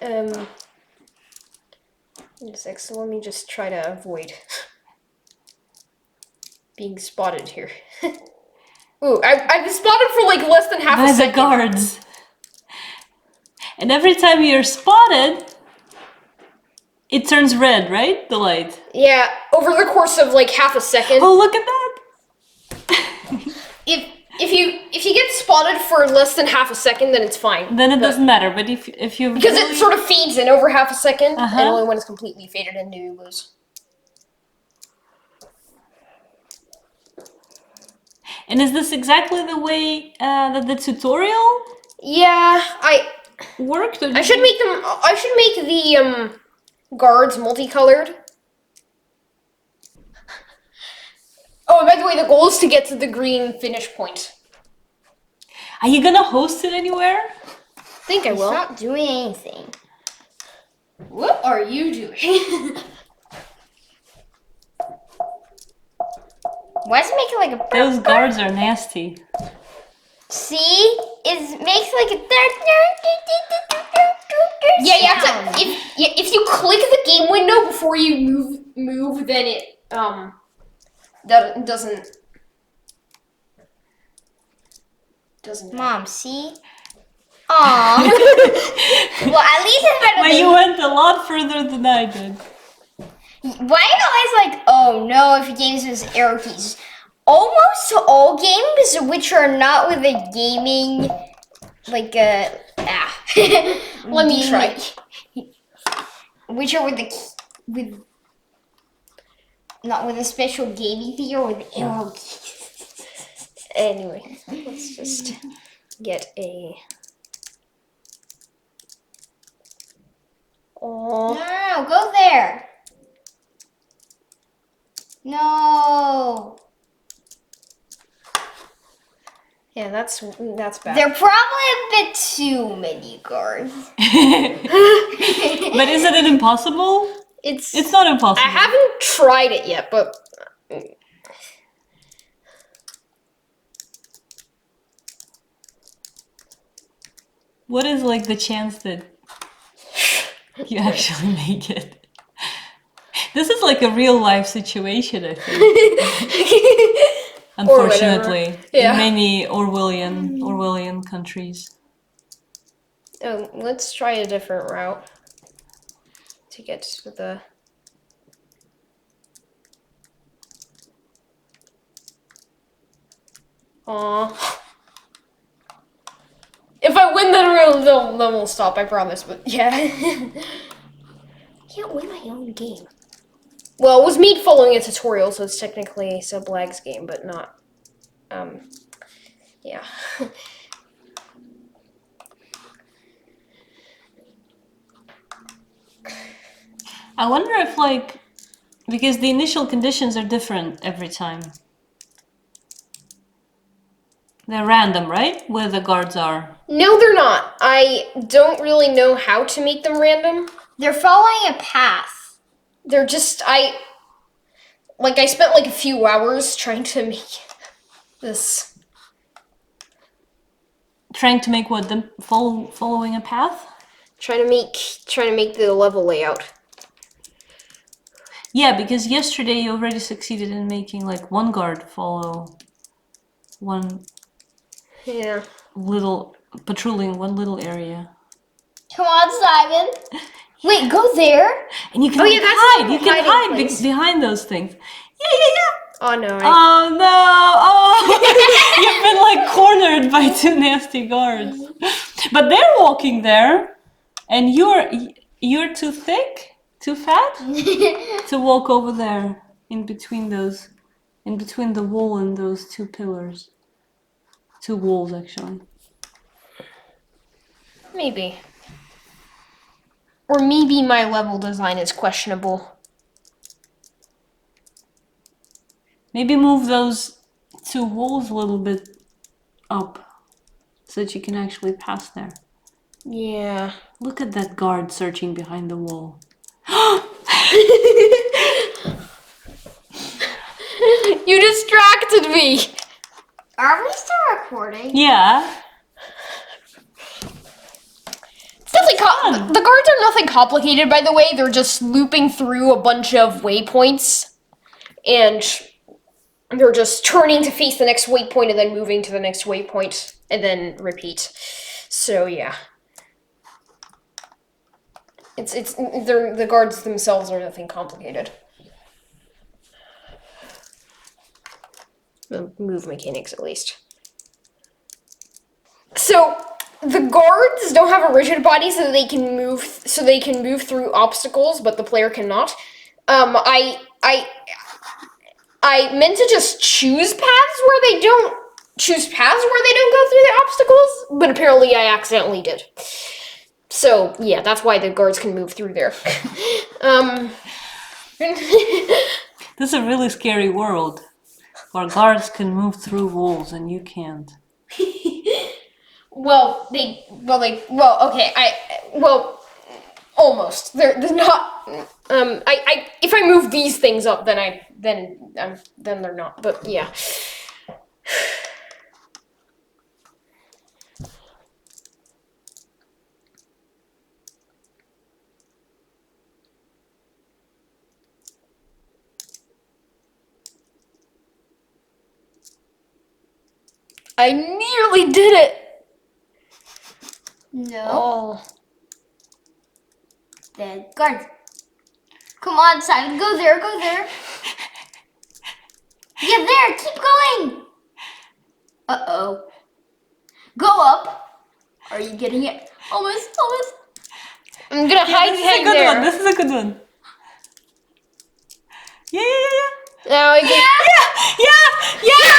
So let me just try to avoid being spotted here. Ooh, I've been spotted for like less than half a By second. the guards. And every time you're spotted, it turns red, right? The light. Yeah, over the course of like half a second. Oh, look at that! If you get spotted for less than half a second, then it's fine. Then it doesn't matter. But if you because really... it sort of fades in over half a second, Uh-huh. and only when it's completely faded in do you lose. And is this exactly the way that the tutorial Yeah, worked? I should make them. I should make the guards multicolored. Oh, and by the way, the goal is to get to the green finish point. Are you gonna host it anywhere? I think I will. It's not doing anything. What are you doing? Why does it make it like a... Those guards are nasty. See? It makes like a... Yeah, you have to. If you click the game window before you move, then it doesn't. Mom, see? Aww. Well, at least it's better But than... you went a lot further than I did. Why are you always like, oh no, if games with arrow keys? Almost all games which are not with a gaming, like Let me try. Which are not with a special gaming thing or with arrow keys. Anyway, let's just get a. Oh. No, go there. No. Yeah, that's bad. There are probably a bit too many guards. But is it impossible? It's not impossible. I haven't tried it yet, but. What is like the chance that you actually make it? This is like a real life situation, I think. Unfortunately, Yeah. in many Orwellian countries. Oh, let's try a different route to get to the. Aww. If I win, then we'll stop. I promise. But yeah, can't win my own game. Well, it was me following a tutorial, so it's technically Sublag's game, but not. Yeah. I wonder if like, because the initial conditions are different every time. They're random, right? Where the guards are. No, they're not. I don't really know how to make them random. They're following a path. They're just I spent like a few hours trying to make this. Trying to make what? Them following a path? Trying to make the level layout. Yeah, because yesterday you already succeeded in making like one guard follow one Yeah. little, patrolling one little area. Come on, Simon. Wait, go there. And you can yeah, that's hide. a You can hiding hide place. behind those things. Yeah. Oh no. Oh no! Oh, you've been like cornered by two nasty guards. But they're walking there, and you're too thick, too fat to walk over there in between the wall and those two pillars. Two walls, actually. Maybe. Or maybe my level design is questionable. Maybe move those two walls a little bit up so that you can actually pass there. Yeah. Look at that guard searching behind the wall. You distracted me. Are we still recording? Yeah. It's nothing. fun. The guards are nothing complicated, by the way. They're just looping through a bunch of waypoints, and they're just turning to face the next waypoint and then moving to the next waypoint and then repeat. So yeah, the guards themselves are nothing complicated. The move mechanics, at least. So the guards don't have a rigid body, so they can move. So they can move through obstacles, but the player cannot. I meant to just choose paths where they don't go through the obstacles, but apparently I accidentally did. So yeah, that's why the guards can move through there. This is a really scary world where guards can move through walls and you can't. Almost. They're not. If I move these things up, then they're not. But yeah. I nearly did it. No. Oh. The guards. Come on, Simon. Go there. Go there. Get there. Keep going. Uh-oh. Go up. Are you getting it? Almost. Almost. I'm gonna hide This is a behind good there. one. This is a good one. Yeah. Now I get. Yeah. Yeah.